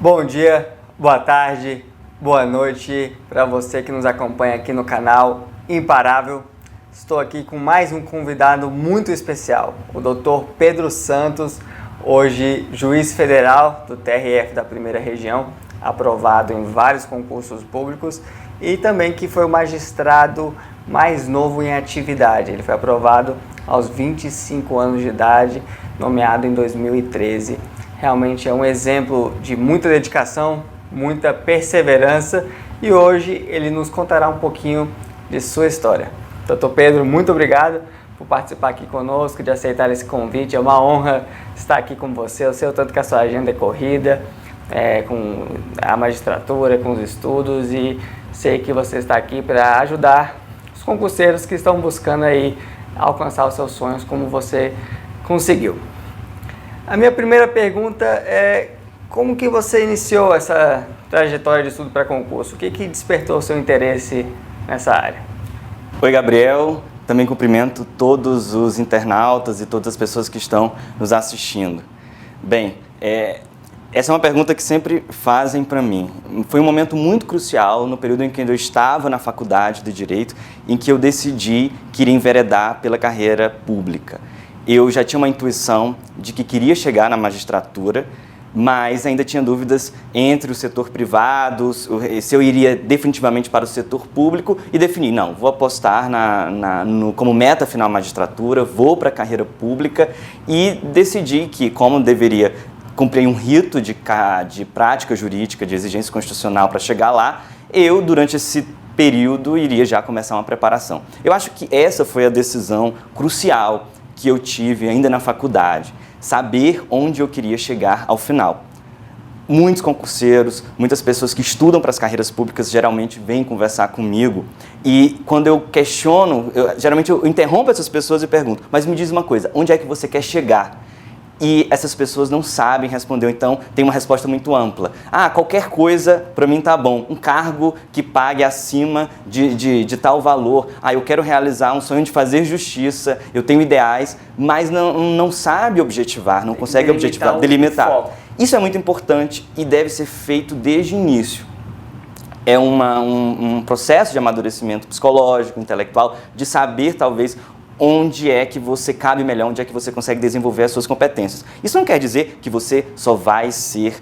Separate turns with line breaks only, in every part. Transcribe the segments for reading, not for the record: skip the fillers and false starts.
Bom dia, boa tarde, boa noite para você que nos acompanha aqui no canal Imparável. Estou aqui com mais um convidado muito especial, o Dr. Pedro Santos, hoje juiz federal do TRF da Primeira Região, aprovado em vários concursos públicos e também que foi o magistrado mais novo em atividade. Ele foi aprovado aos 25 anos de idade, nomeado em 2013. Realmente é um exemplo de muita dedicação, muita perseverança e hoje ele nos contará um pouquinho de sua história. Dr. Pedro, muito obrigado por participar aqui conosco, de aceitar esse convite. É uma honra estar aqui com você. Eu sei o tanto que a sua agenda é corrida, com a magistratura, com os estudos, e sei que você está aqui para ajudar os concurseiros que estão buscando aí alcançar os seus sonhos como você conseguiu. A minha primeira pergunta é: como que você iniciou essa trajetória de estudo para concurso? O que despertou o seu interesse nessa área?
Oi, Gabriel. Também cumprimento todos os internautas e todas as pessoas que estão nos assistindo. Bem, essa é uma pergunta que sempre fazem para mim. Foi um momento muito crucial no período em que eu estava na faculdade de Direito, em que eu decidi que iria enveredar pela carreira pública. Eu já tinha uma intuição de que queria chegar na magistratura, mas ainda tinha dúvidas entre o setor privado, se eu iria definitivamente para o setor público, e defini, não, vou apostar como meta final a magistratura, vou para a carreira pública, e decidi que, como deveria cumprir um rito de prática jurídica, de exigência constitucional para chegar lá, eu, durante esse período, iria já começar uma preparação. Eu acho que essa foi a decisão crucial que eu tive ainda na faculdade, saber onde eu queria chegar ao final. Muitos concurseiros, muitas pessoas que estudam para as carreiras públicas geralmente vêm conversar comigo, e quando eu questiono, geralmente eu interrompo essas pessoas e pergunto: mas me diz uma coisa, onde é que você quer chegar? E essas pessoas não sabem responder, então tem uma resposta muito ampla. Qualquer coisa para mim tá bom, um cargo que pague acima de tal valor. Eu quero realizar um sonho de fazer justiça, eu tenho ideais, mas não sabe objetivar, não consegue objetivar, delimitar. Isso é muito importante e deve ser feito desde o início. É um processo de amadurecimento psicológico, intelectual, de saber talvez onde é que você cabe melhor, onde é que você consegue desenvolver as suas competências. Isso não quer dizer que você só vai ser,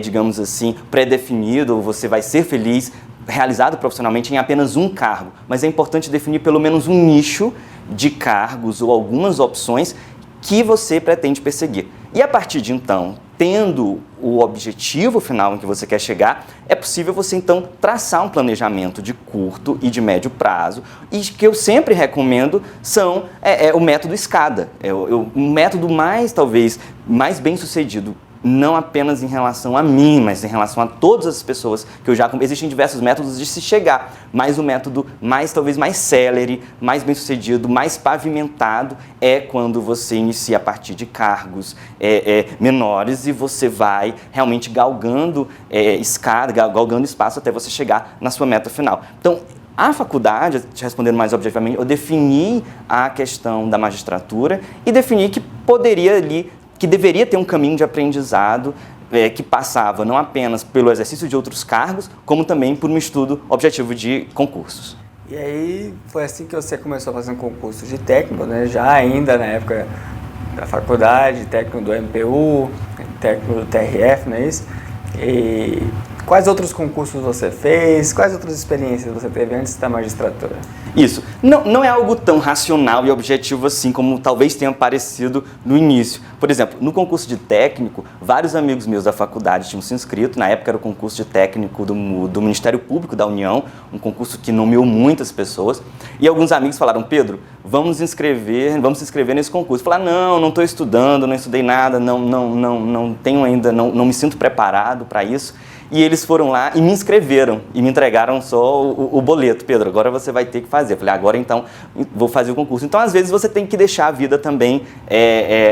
digamos assim, pré-definido, ou você vai ser feliz, realizado profissionalmente em apenas um cargo, mas é importante definir pelo menos um nicho de cargos ou algumas opções que você pretende perseguir. E a partir de então, tendo o objetivo final em que você quer chegar, é possível você então traçar um planejamento de curto e de médio prazo, e que eu sempre recomendo são o método escada, um método talvez mais bem sucedido, não apenas em relação a mim, mas em relação a todas as pessoas que eu já... Existem diversos métodos de se chegar, mas o método talvez mais célere, mais bem sucedido, mais pavimentado é quando você inicia a partir de cargos menores e você vai realmente galgando galgando espaço até você chegar na sua meta final. Então, a faculdade, te respondendo mais objetivamente, eu defini a questão da magistratura e defini que deveria ter um caminho de aprendizado que passava não apenas pelo exercício de outros cargos, como também por um estudo objetivo de concursos.
E aí foi assim que você começou a fazer um concurso de técnico, né? Já ainda na época da faculdade, técnico do MPU, técnico do TRF, não é isso? E quais outros concursos você fez? Quais outras experiências você teve antes da magistratura?
Isso. Não é algo tão racional e objetivo assim como talvez tenha parecido no início. Por exemplo, no concurso de técnico, vários amigos meus da faculdade tinham se inscrito. Na época era o concurso de técnico do Ministério Público da União, um concurso que nomeou muitas pessoas. E alguns amigos falaram: Pedro, vamos se inscrever nesse concurso. Eu falei: não estou estudando, não estudei nada, não tenho ainda, não me sinto preparado para isso. e eles foram lá e me inscreveram e me entregaram só o boleto. Pedro, agora você vai ter que fazer. Eu falei, agora então vou fazer o concurso. Então, às vezes, você tem que deixar a vida também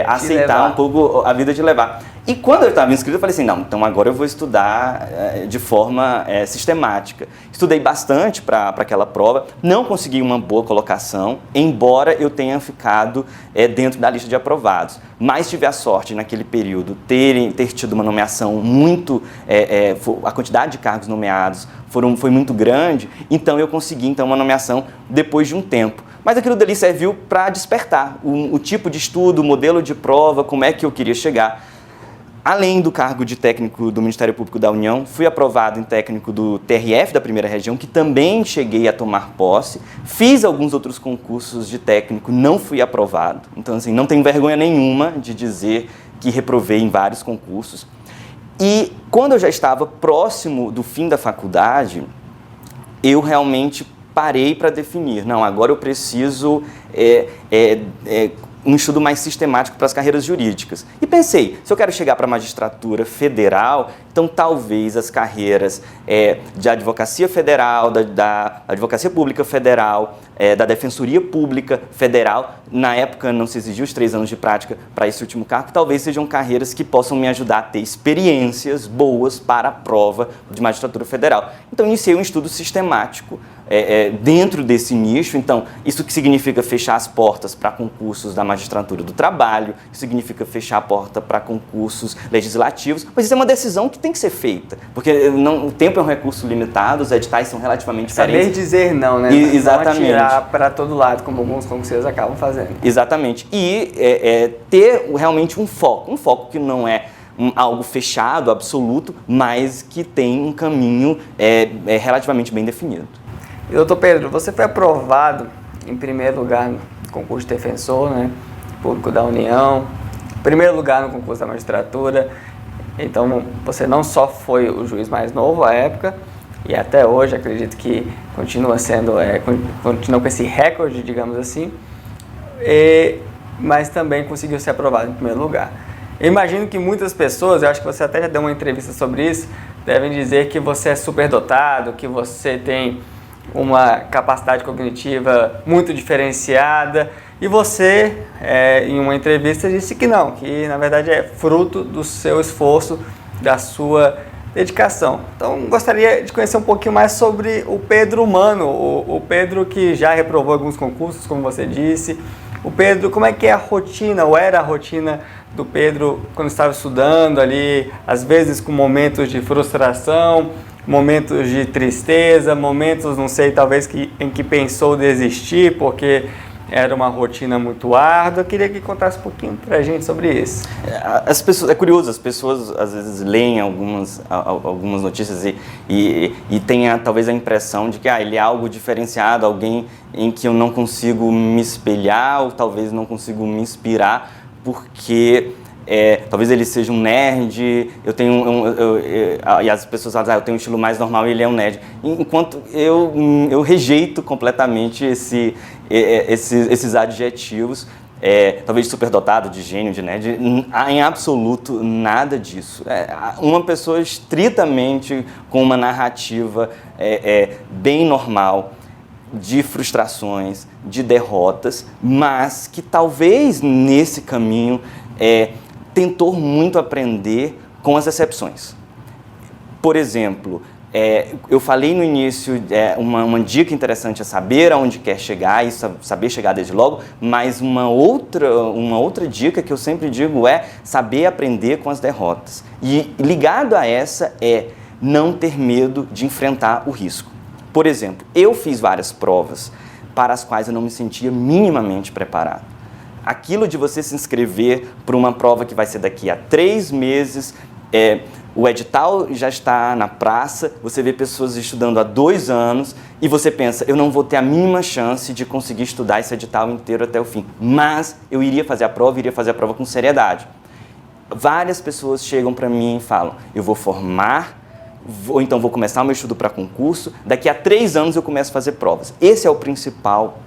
aceitar um pouco a vida de levar. E quando eu estava inscrito, eu falei assim, não, então agora eu vou estudar de forma sistemática. Estudei bastante para aquela prova, não consegui uma boa colocação, embora eu tenha ficado dentro da lista de aprovados. Mas tive a sorte, naquele período, ter tido uma nomeação muito... a quantidade de cargos nomeados foi muito grande, então eu consegui uma nomeação depois de um tempo. Mas aquilo dali serviu para despertar o tipo de estudo, o modelo de prova, como é que eu queria chegar. Além do cargo de técnico do Ministério Público da União, fui aprovado em técnico do TRF da Primeira Região, que também cheguei a tomar posse. Fiz alguns outros concursos de técnico, não fui aprovado. Então, assim, não tenho vergonha nenhuma de dizer que reprovei em vários concursos. E quando eu já estava próximo do fim da faculdade, eu realmente parei para definir. Não, agora eu preciso um estudo mais sistemático para as carreiras jurídicas. E pensei, se eu quero chegar para a magistratura federal, então talvez as carreiras de advocacia federal, da advocacia pública federal, da defensoria pública federal, na época não se exigia os 3 anos de prática para esse último cargo, talvez sejam carreiras que possam me ajudar a ter experiências boas para a prova de magistratura federal. Então iniciei um estudo sistemático dentro desse nicho. Então isso que significa fechar as portas para concursos da magistratura do trabalho, isso significa fechar a porta para concursos legislativos, mas isso é uma decisão que tem que ser feita, porque o tempo é um recurso limitado, os editais são relativamente diferentes.
Saber dizer não, né?
Exatamente.
Não atirar para todo lado, como alguns concurseiros acabam fazendo.
Exatamente. E ter realmente um foco que não é algo fechado, absoluto, mas que tem um caminho relativamente bem definido.
E, doutor Pedro, você foi aprovado em primeiro lugar no concurso de defensor, né, público da União, em primeiro lugar no concurso da magistratura. Então, você não só foi o juiz mais novo à época, e até hoje acredito que continua sendo, continua com esse recorde, digamos assim, mas também conseguiu ser aprovado em primeiro lugar. Eu imagino que muitas pessoas, eu acho que você até já deu uma entrevista sobre isso, devem dizer que você é superdotado, que você tem uma capacidade cognitiva muito diferenciada, e você, em uma entrevista, disse que não, que na verdade é fruto do seu esforço, da sua dedicação. Então, gostaria de conhecer um pouquinho mais sobre o Pedro humano, o Pedro que já reprovou alguns concursos, como você disse. O Pedro, como é que é a rotina, ou era a rotina do Pedro quando estava estudando ali, às vezes com momentos de frustração, momentos de tristeza, momentos, não sei, talvez em que pensou desistir porque era uma rotina muito árdua. Eu queria que contasse um pouquinho pra gente sobre isso.
As pessoas, é curioso, as pessoas às vezes leem algumas notícias e têm talvez a impressão de que ele é algo diferenciado, alguém em que eu não consigo me espelhar ou talvez não consigo me inspirar porque talvez ele seja um nerd, e as pessoas falam, eu tenho um estilo mais normal e ele é um nerd. Enquanto eu rejeito completamente esses adjetivos, talvez de superdotado, de gênio, de nerd, em absoluto nada disso. Uma pessoa estritamente com uma narrativa bem normal, de frustrações, de derrotas, mas que talvez nesse caminho tentou muito aprender com as exceções. Por exemplo, eu falei no início, uma dica interessante é saber aonde quer chegar e saber chegar desde logo, mas uma outra dica que eu sempre digo é saber aprender com as derrotas. E ligado a essa não ter medo de enfrentar o risco. Por exemplo, eu fiz várias provas para as quais eu não me sentia minimamente preparado. Aquilo de você se inscrever para uma prova que vai ser daqui a 3 meses, o edital já está na praça, você vê pessoas estudando há 2 anos e você pensa, eu não vou ter a mínima chance de conseguir estudar esse edital inteiro até o fim, mas eu iria fazer a prova com seriedade. Várias pessoas chegam para mim e falam, eu vou formar, ou então vou começar o meu estudo para concurso, daqui a 3 anos eu começo a fazer provas. Esse é o principal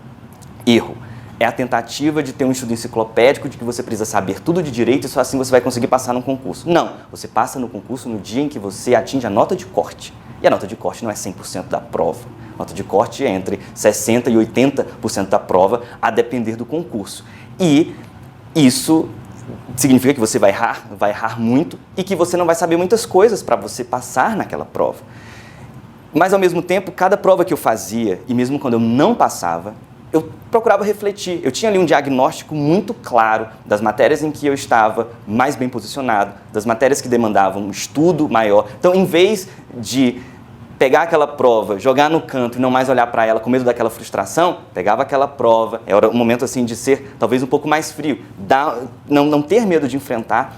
erro. é a tentativa de ter um estudo enciclopédico de que você precisa saber tudo de direito e só assim você vai conseguir passar no concurso. Não, você passa no concurso no dia em que você atinge a nota de corte. E a nota de corte não é 100% da prova. A nota de corte é entre 60% e 80% da prova, a depender do concurso. E isso significa que você vai errar muito e que você não vai saber muitas coisas para você passar naquela prova. Mas, ao mesmo tempo, cada prova que eu fazia, e mesmo quando eu não passava, eu procurava refletir. Eu tinha ali um diagnóstico muito claro das matérias em que eu estava mais bem posicionado, das matérias que demandavam um estudo maior. Então, em vez de pegar aquela prova, jogar no canto e não mais olhar para ela com medo daquela frustração, pegava aquela prova, era um momento assim de ser talvez um pouco mais frio, não ter medo de enfrentar,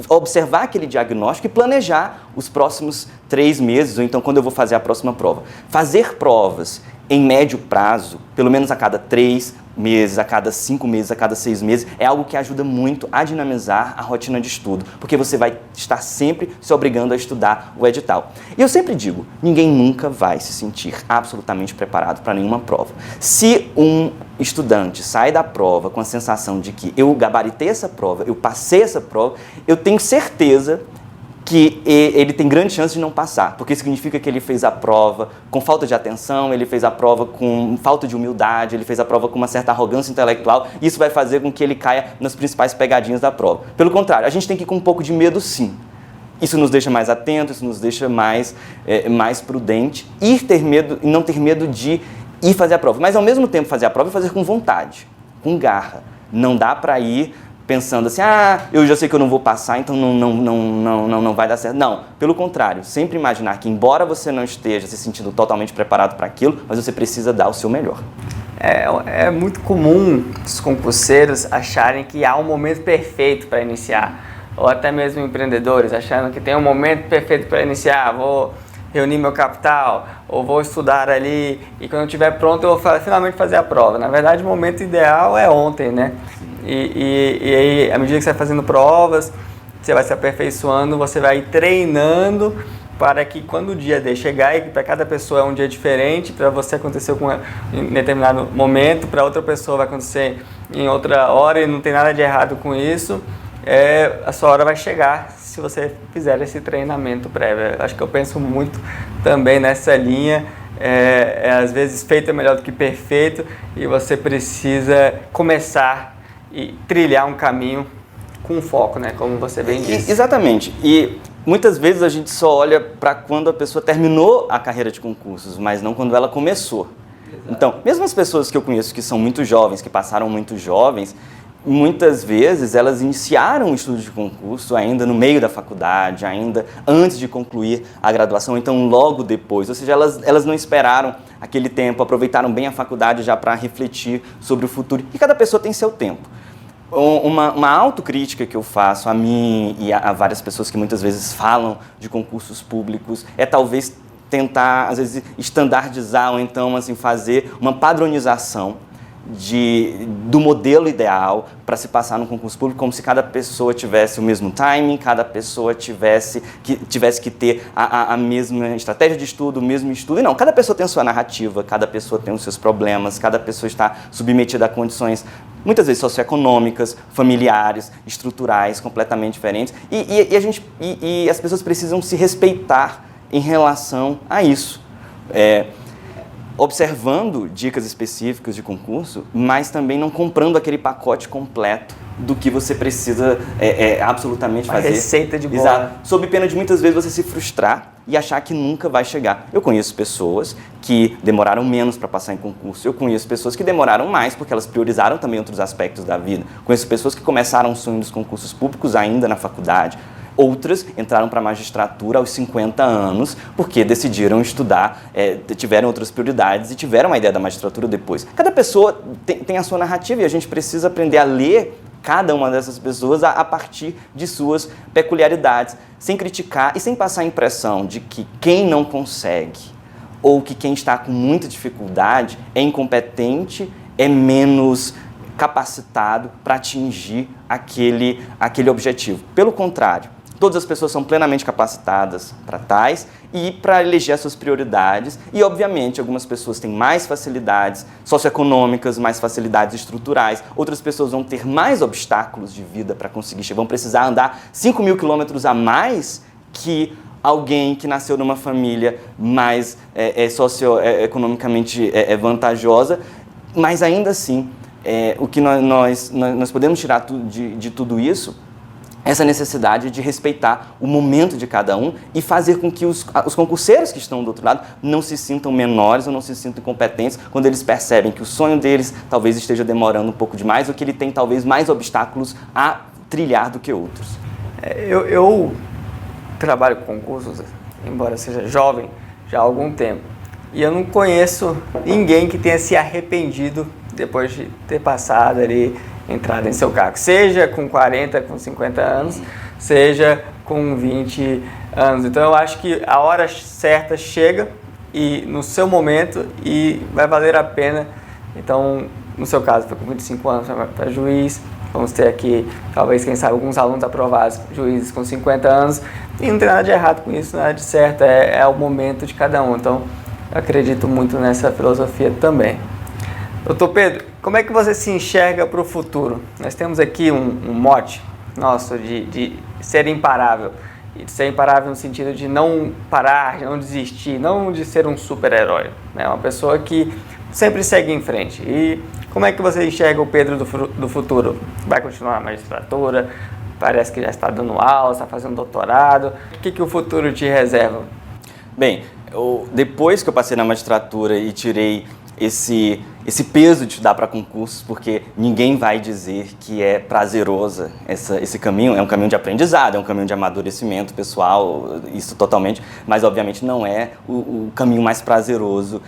observar aquele diagnóstico e planejar os próximos 3 meses, ou então quando eu vou fazer a próxima prova. Fazer provas em médio prazo, pelo menos a cada 3 meses, a cada 5 meses, a cada 6 meses, é algo que ajuda muito a dinamizar a rotina de estudo, porque você vai estar sempre se obrigando a estudar o edital. E eu sempre digo, ninguém nunca vai se sentir absolutamente preparado para nenhuma prova. Se um estudante sai da prova com a sensação de que eu gabaritei essa prova, eu passei essa prova, eu tenho certeza que ele tem grande chance de não passar, porque significa que ele fez a prova com falta de atenção, ele fez a prova com falta de humildade, ele fez a prova com uma certa arrogância intelectual, e isso vai fazer com que ele caia nas principais pegadinhas da prova. Pelo contrário, a gente tem que ir com um pouco de medo, sim. Isso nos deixa mais atentos, isso nos deixa mais prudente, não ter medo de ir fazer a prova, mas ao mesmo tempo fazer a prova e fazer com vontade, com garra. Não dá para ir pensando assim, eu já sei que eu não vou passar, então não vai dar certo. Não, pelo contrário, sempre imaginar que embora você não esteja se sentindo totalmente preparado para aquilo, mas você precisa dar o seu melhor.
É muito comum os concurseiros acharem que há um momento perfeito para iniciar, ou até mesmo empreendedores achando que tem um momento perfeito para iniciar, vou reunir meu capital, ou vou estudar ali, e quando eu estiver pronto eu vou finalmente fazer a prova. Na verdade, o momento ideal é ontem, né? E aí, à medida que você vai fazendo provas, você vai se aperfeiçoando, você vai treinando para que quando o dia D chegar, e que para cada pessoa é um dia diferente, para você aconteceu em determinado momento, para outra pessoa vai acontecer em outra hora e não tem nada de errado com isso, a sua hora vai chegar se você fizer esse treinamento prévio. Acho que eu penso muito também nessa linha. Às vezes feito é melhor do que perfeito e você precisa começar e trilhar um caminho com foco, né? Como você bem disse.
Exatamente. E muitas vezes a gente só olha para quando a pessoa terminou a carreira de concursos, mas não quando ela começou. Exato. Então, mesmo as pessoas que eu conheço que são muito jovens, que passaram muito jovens, muitas vezes elas iniciaram o estudo de concurso ainda no meio da faculdade, ainda antes de concluir a graduação, então logo depois. Ou seja, elas não esperaram aquele tempo, aproveitaram bem a faculdade já para refletir sobre o futuro. E cada pessoa tem seu tempo. Uma autocrítica que eu faço a mim e a várias pessoas que muitas vezes falam de concursos públicos é talvez tentar, às vezes, estandardizar ou então assim, fazer uma padronização do modelo ideal para se passar no concurso público, como se cada pessoa tivesse o mesmo timing, cada pessoa tivesse que ter a mesma estratégia de estudo, o mesmo estudo. E não, cada pessoa tem a sua narrativa, cada pessoa tem os seus problemas, cada pessoa está submetida a condições muitas vezes socioeconômicas, familiares, estruturais, completamente diferentes. E as pessoas precisam se respeitar em relação a isso. Observando dicas específicas de concurso, mas também não comprando aquele pacote completo do que você precisa absolutamente fazer.
A receita de bolo.
Exato. Sob pena de muitas vezes você se frustrar e achar que nunca vai chegar. Eu conheço pessoas que demoraram menos para passar em concurso. Eu conheço pessoas que demoraram mais porque elas priorizaram também outros aspectos da vida. Conheço pessoas que começaram o sonho dos concursos públicos ainda na faculdade. Outras entraram para a magistratura aos 50 anos porque decidiram estudar, tiveram outras prioridades e tiveram uma ideia da magistratura depois. Cada pessoa tem a sua narrativa e a gente precisa aprender a ler cada uma dessas pessoas a partir de suas peculiaridades, sem criticar e sem passar a impressão de que quem não consegue ou que quem está com muita dificuldade é incompetente, é menos capacitado para atingir aquele objetivo. Pelo contrário, todas as pessoas são plenamente capacitadas para tais e para eleger as suas prioridades. E, obviamente, algumas pessoas têm mais facilidades socioeconômicas, mais facilidades estruturais, outras pessoas vão ter mais obstáculos de vida para conseguir chegar, vão precisar andar 5.000 quilômetros a mais que alguém que nasceu numa família mais socioeconomicamente vantajosa, mas ainda assim, o que nós podemos tirar de tudo isso, essa necessidade de respeitar o momento de cada um e fazer com que os concurseiros que estão do outro lado não se sintam menores ou não se sintam incompetentes quando eles percebem que o sonho deles talvez esteja demorando um pouco demais ou que ele tem talvez mais obstáculos a trilhar do que outros.
Eu trabalho com concursos, embora seja jovem, já há algum tempo. E eu não conheço ninguém que tenha se arrependido depois de ter passado ali, entrado em seu cargo. Seja com 40, com 50 anos, seja com 20 anos. Então eu acho que a hora certa chega e no seu momento e vai valer a pena. Então, no seu caso, foi com 25 anos para juiz. Vamos ter aqui, talvez, quem sabe, alguns alunos aprovados, juízes com 50 anos. E não tem nada de errado com isso, nada de certo. É o momento de cada um. Então, eu acredito muito nessa filosofia também. Doutor Pedro, como é que você se enxerga para o futuro? Nós temos aqui um mote nosso de ser imparável. E de ser imparável no sentido de não parar, de não desistir, não de ser um super-herói. É uma pessoa que sempre segue em frente. E como é que você enxerga o Pedro do futuro? Vai continuar na magistratura? Parece que já está dando aula, está fazendo doutorado. O que o futuro te reserva?
Bem, depois que eu passei na magistratura e tirei esse peso de estudar para concursos, porque ninguém vai dizer que é prazeroso esse caminho, é um caminho de aprendizado, é um caminho de amadurecimento pessoal, isso totalmente, mas obviamente não é o caminho mais prazeroso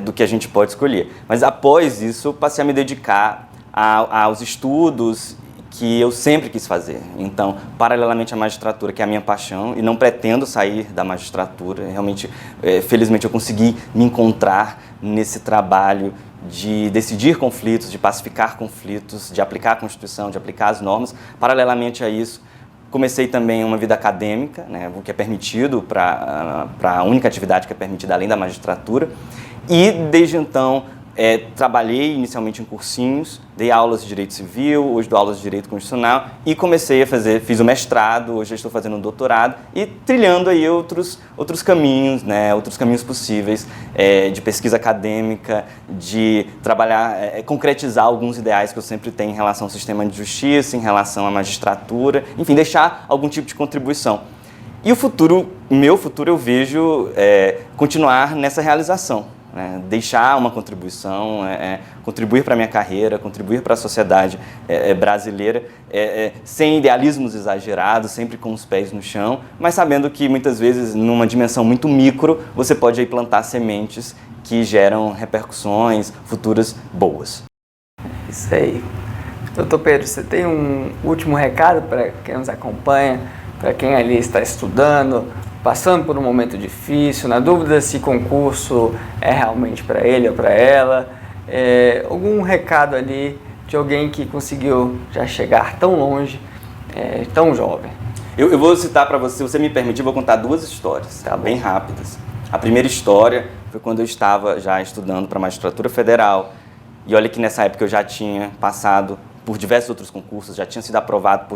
do que a gente pode escolher. Mas após isso, eu passei a me dedicar aos estudos que eu sempre quis fazer. Então, paralelamente à magistratura, que é a minha paixão, e não pretendo sair da magistratura, realmente, felizmente, eu consegui me encontrar nesse trabalho de decidir conflitos, de pacificar conflitos, de aplicar a Constituição, de aplicar as normas. Paralelamente a isso, comecei também uma vida acadêmica, né, o que é permitido para a única atividade que é permitida além da magistratura, e desde então trabalhei inicialmente em cursinhos, dei aulas de Direito Civil, hoje dou aulas de Direito Constitucional e comecei a fiz o mestrado, hoje estou fazendo um doutorado e trilhando aí outros caminhos, né, outros caminhos possíveis de pesquisa acadêmica, de trabalhar, concretizar alguns ideais que eu sempre tenho em relação ao sistema de justiça, em relação à magistratura, enfim, deixar algum tipo de contribuição. E meu futuro eu vejo continuar nessa realização. Deixar uma contribuição, contribuir para a minha carreira, contribuir para a sociedade brasileira, sem idealismos exagerados, sempre com os pés no chão, mas sabendo que muitas vezes, numa dimensão muito micro, você pode aí plantar sementes que geram repercussões futuras boas.
Isso aí. Doutor Pedro, você tem um último recado para quem nos acompanha, para quem ali está estudando, passando por um momento difícil, na dúvida se concurso é realmente para ele ou para ela, algum recado ali de alguém que conseguiu já chegar tão longe, tão jovem?
Eu vou citar para você, se você me permitir, eu vou contar duas histórias, bem rápidas. A primeira história foi quando eu estava já estudando para a magistratura federal, e olha que nessa época eu já tinha passado por diversos outros concursos, já tinha sido aprovado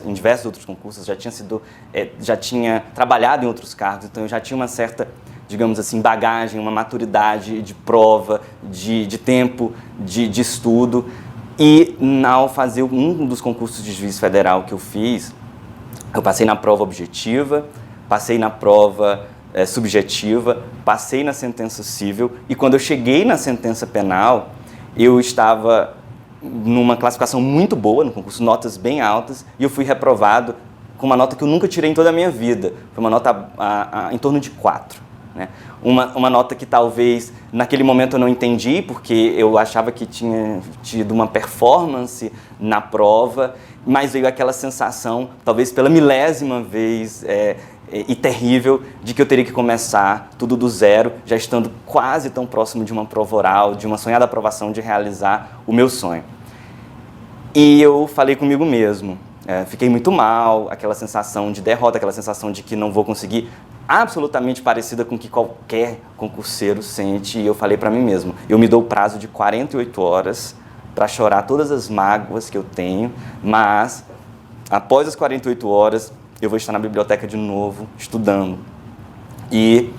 em diversos outros concursos, já tinha trabalhado em outros cargos, então eu já tinha uma certa, digamos assim, bagagem, uma maturidade de prova, de tempo, de estudo. E ao fazer um dos concursos de juiz federal que eu fiz, eu passei na prova objetiva, passei na prova subjetiva, passei na sentença civil, e quando eu cheguei na sentença penal, eu estava numa classificação muito boa no concurso, notas bem altas, e eu fui reprovado com uma nota que eu nunca tirei em toda a minha vida. Foi uma nota em torno de 4. Né? Uma nota que talvez naquele momento eu não entendi, porque eu achava que tinha tido uma performance na prova, mas veio aquela sensação, talvez pela milésima vez e terrível, de que eu teria que começar tudo do zero, já estando quase tão próximo de uma prova oral, de uma sonhada aprovação, de realizar o meu sonho. E eu falei comigo mesmo, Fiquei muito mal, aquela sensação de derrota, aquela sensação de que não vou conseguir, absolutamente parecida com o que qualquer concurseiro sente. E eu falei para mim mesmo, eu me dou o prazo de 48 horas para chorar todas as mágoas que eu tenho, mas após as 48 horas eu vou estar na biblioteca de novo, estudando. E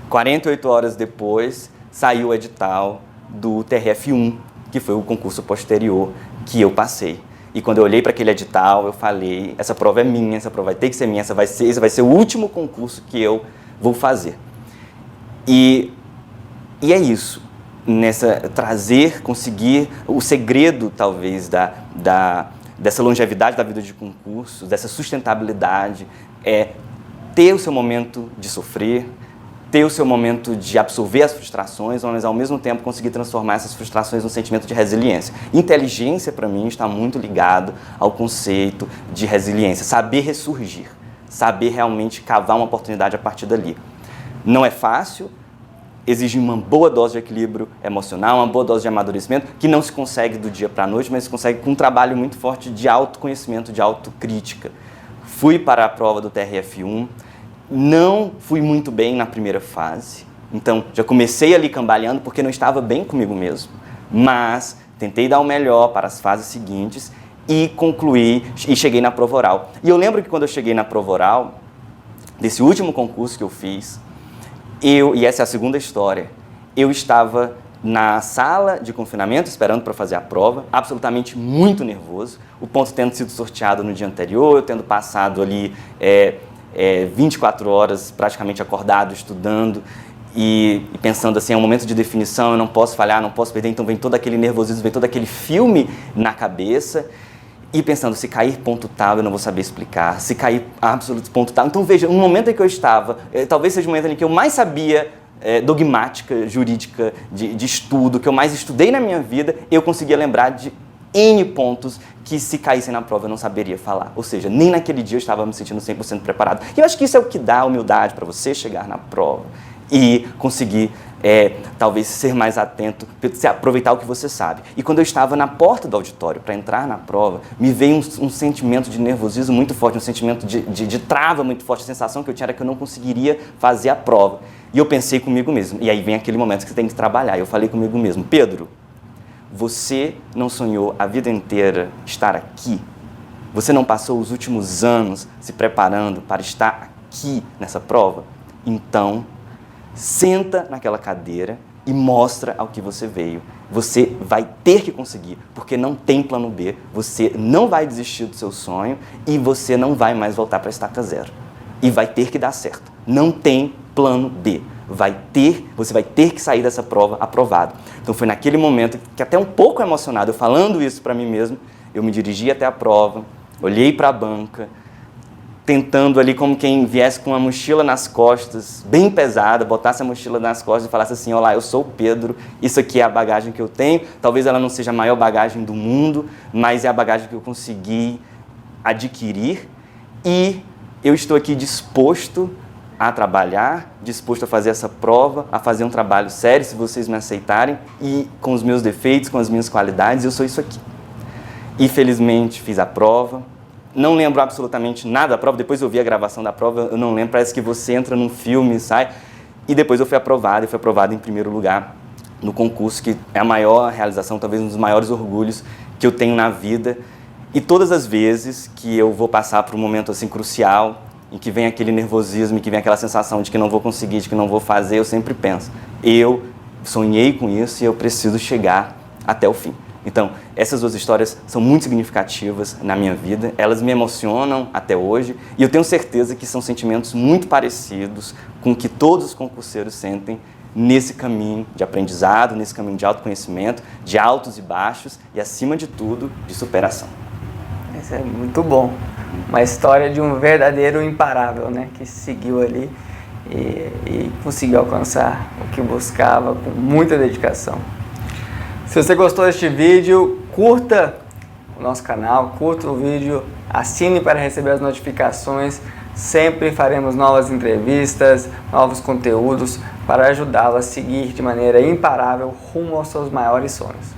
48 horas depois saiu o edital do TRF1, que foi o concurso posterior que eu passei. E quando eu olhei para aquele edital, eu falei, essa prova é minha, essa prova vai ter que ser minha, esse vai ser o último concurso que eu vou fazer. E é isso, conseguir o segredo, talvez, dessa longevidade da vida de concursos, dessa sustentabilidade, é ter o seu momento de sofrer, ter o seu momento de absorver as frustrações, mas ao mesmo tempo conseguir transformar essas frustrações num sentimento de resiliência. Inteligência, para mim, está muito ligado ao conceito de resiliência, saber ressurgir, saber realmente cavar uma oportunidade a partir dali. Não é fácil, exige uma boa dose de equilíbrio emocional, uma boa dose de amadurecimento, que não se consegue do dia para a noite, mas se consegue com um trabalho muito forte de autoconhecimento, de autocrítica. Fui para a prova do TRF1, não fui muito bem na primeira fase, então já comecei ali cambaleando porque não estava bem comigo mesmo, mas tentei dar o melhor para as fases seguintes e concluí e cheguei na prova oral. E eu lembro que quando eu cheguei na prova oral, desse último concurso que eu fiz, e essa é a segunda história, eu estava na sala de confinamento esperando para fazer a prova, absolutamente muito nervoso, o ponto tendo sido sorteado no dia anterior, eu tendo passado ali 24 horas praticamente acordado, estudando e pensando assim, é um momento de definição, eu não posso falhar, não posso perder, então vem todo aquele nervosismo, vem todo aquele filme na cabeça e pensando, se cair ponto tal, eu não vou saber explicar, se cair absoluto ponto tal. Então veja, no momento em que eu estava, talvez seja o momento em que eu mais sabia dogmática, jurídica, de estudo, que eu mais estudei na minha vida, eu conseguia lembrar de N pontos que se caíssem na prova eu não saberia falar. Ou seja, nem naquele dia eu estava me sentindo 100% preparado. E eu acho que isso é o que dá humildade para você chegar na prova e conseguir, talvez, ser mais atento, aproveitar o que você sabe. E quando eu estava na porta do auditório para entrar na prova, me veio um sentimento de nervosismo muito forte, um sentimento de trava muito forte. A sensação que eu tinha era que eu não conseguiria fazer a prova. E eu pensei comigo mesmo. E aí vem aquele momento que você tem que trabalhar. Eu falei comigo mesmo, Pedro, você não sonhou a vida inteira estar aqui? Você não passou os últimos anos se preparando para estar aqui nessa prova? Então, senta naquela cadeira e mostra ao que você veio. Você vai ter que conseguir, porque não tem plano B. Você não vai desistir do seu sonho e você não vai mais voltar para a estaca zero. E vai ter que dar certo. Não tem plano B. Você vai ter que sair dessa prova aprovado. Então foi naquele momento que, até um pouco emocionado, eu falando isso para mim mesmo, eu me dirigi até a prova, olhei para a banca, tentando ali como quem viesse com uma mochila nas costas, bem pesada, botasse a mochila nas costas e falasse assim, olá, eu sou o Pedro, isso aqui é a bagagem que eu tenho, talvez ela não seja a maior bagagem do mundo, mas é a bagagem que eu consegui adquirir e eu estou aqui disposto a trabalhar, disposto a fazer essa prova, a fazer um trabalho sério, se vocês me aceitarem, e com os meus defeitos, com as minhas qualidades, eu sou isso aqui. E felizmente fiz a prova, não lembro absolutamente nada da prova, depois eu vi a gravação da prova, eu não lembro, parece que você entra num filme e sai, e depois eu fui aprovado, e fui aprovado em primeiro lugar no concurso, que é a maior realização, talvez um dos maiores orgulhos que eu tenho na vida, e todas as vezes que eu vou passar por um momento assim crucial, em que vem aquele nervosismo, em que vem aquela sensação de que não vou conseguir, de que não vou fazer, eu sempre penso, eu sonhei com isso e eu preciso chegar até o fim. Então, essas duas histórias são muito significativas na minha vida, elas me emocionam até hoje e eu tenho certeza que são sentimentos muito parecidos com o que todos os concurseiros sentem nesse caminho de aprendizado, nesse caminho de autoconhecimento, de altos e baixos e, acima de tudo, de superação.
Isso é muito bom. Uma história de um verdadeiro imparável, né? Que seguiu ali e conseguiu alcançar o que buscava com muita dedicação. Se você gostou deste vídeo, curta o nosso canal, curta o vídeo, assine para receber as notificações. Sempre faremos novas entrevistas, novos conteúdos para ajudá-lo a seguir de maneira imparável rumo aos seus maiores sonhos.